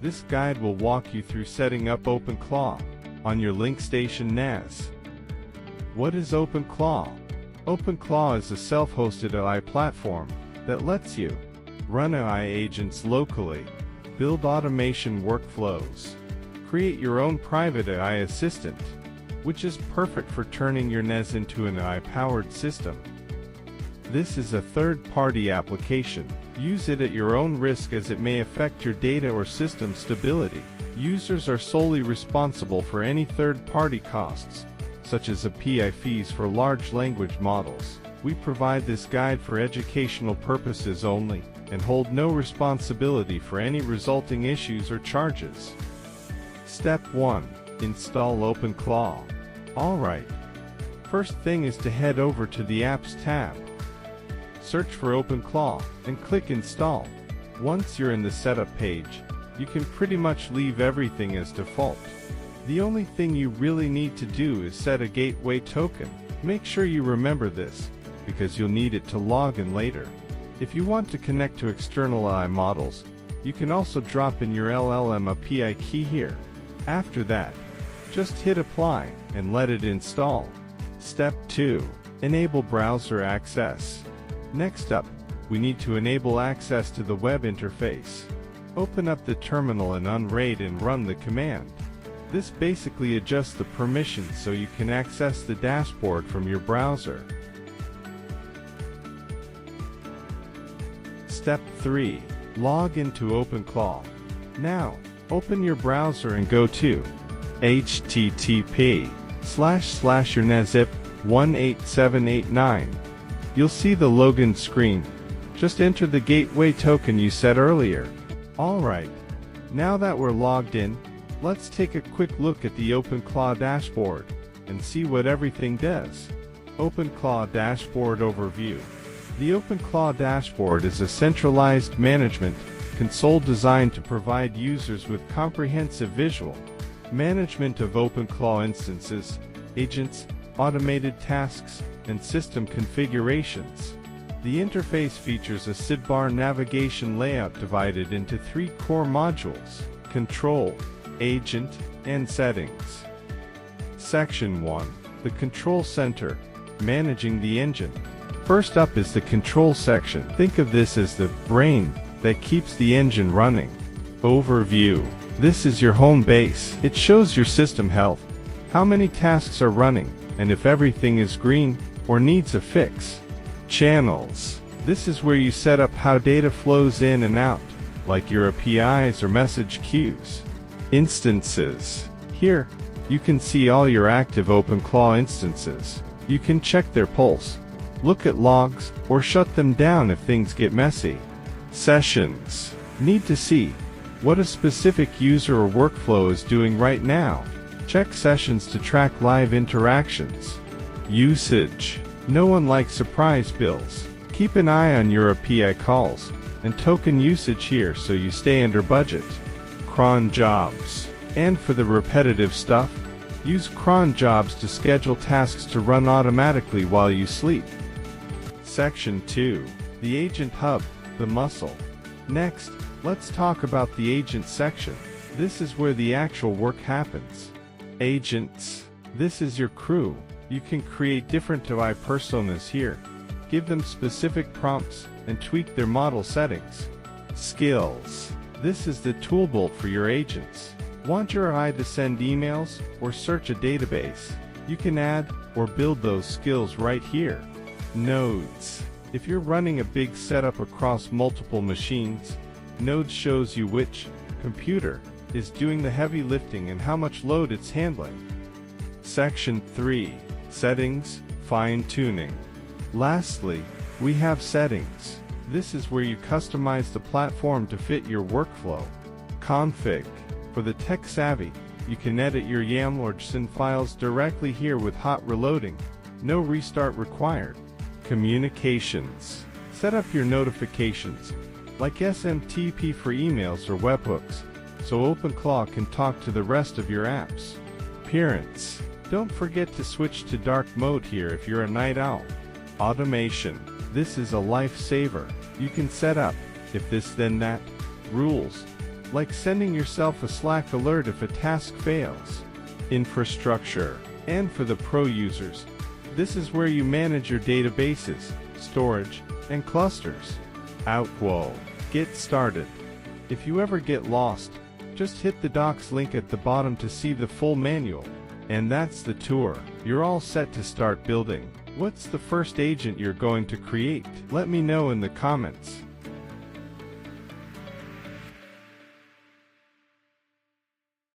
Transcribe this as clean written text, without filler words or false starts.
This guide will walk you through setting up OpenClaw on your LincStation NAS. What is OpenClaw? OpenClaw is a self-hosted AI platform that lets you run AI agents locally, build automation workflows, create your own private AI assistant, which is perfect for turning your NAS into an AI-powered system. This is a third-party application. Use it at your own risk as it may affect your data or system stability. Users are solely responsible for any third-party costs, such as API fees for large language models. We provide this guide for educational purposes only, and hold no responsibility for any resulting issues or charges. Step 1. Install OpenClaw. Alright. First thing is to head over to the Apps tab. Search for OpenClaw, and click Install. Once you're in the setup page, you can pretty much leave everything as default. The only thing you really need to do is set a gateway token. Make sure you remember this, because you'll need it to log in later. If you want to connect to external AI models, you can also drop in your LLM API key here. After that, just hit Apply, and let it install. Step 2. Enable browser access. Next up, we need to enable access to the web interface. Open up the terminal and unraid and run the command. This basically adjusts the permissions so you can access the dashboard from your browser. Step 3. Log into OpenClaw. Now, open your browser and go to http://yournaszip18789. You'll see the login screen. Just enter the gateway token you set earlier. Alright, now that we're logged in, let's take a quick look at the OpenClaw dashboard and see what everything does. OpenClaw Dashboard Overview. The OpenClaw dashboard is a centralized management console designed to provide users with comprehensive visual management of OpenClaw instances, agents, automated tasks, and system configurations. The interface features a sidebar navigation layout divided into 3 core modules: Control, Agent, and Settings. Section 1. The Control Center, Managing the Engine. First up is the Control section. Think of this as the brain that keeps the engine running. Overview. This is your home base. It shows your system health, how many tasks are running, and if everything is green or needs a fix. Channels. This is where you set up how data flows in and out, like your APIs or message queues. Instances. Here, you can see all your active OpenClaw instances. You can check their pulse, look at logs, or shut them down if things get messy. Sessions. Need to see what a specific user or workflow is doing right now. Check sessions to track live interactions. Usage. No one likes surprise bills. Keep an eye on your API calls and token usage here so you stay under budget. Cron jobs. And for the repetitive stuff, use cron jobs to schedule tasks to run automatically while you sleep. Section 2. The Agent Hub, the muscle. Next, let's talk about the agent section. This is where the actual work happens. Agents. This is your crew. You can create different AI personas here, give them specific prompts, and tweak their model settings. Skills. This is the toolbolt for your agents. Want your AI to send emails or search a database? You can add or build those skills right here. Nodes. If you're running a big setup across multiple machines, Nodes shows you which computer is doing the heavy lifting and how much load it's handling. Section 3. Settings, Fine-tuning. Lastly, we have Settings. This is where you customize the platform to fit your workflow. Config. For the tech-savvy, you can edit your YAML or JSON files directly here with hot reloading. No restart required. Communications. Set up your notifications, like SMTP for emails or webhooks, so OpenClaw can talk to the rest of your apps. Appearance. Don't forget to switch to dark mode here if you're a night owl. Automation. This is a lifesaver. You can set up, if this then that, rules, like sending yourself a Slack alert if a task fails. Infrastructure. And for the pro users, this is where you manage your databases, storage, and clusters. Whoa. Get started. If you ever get lost, just hit the docs link at the bottom to see the full manual. And that's the tour. You're all set to start building. What's the first agent you're going to create? Let me know in the comments.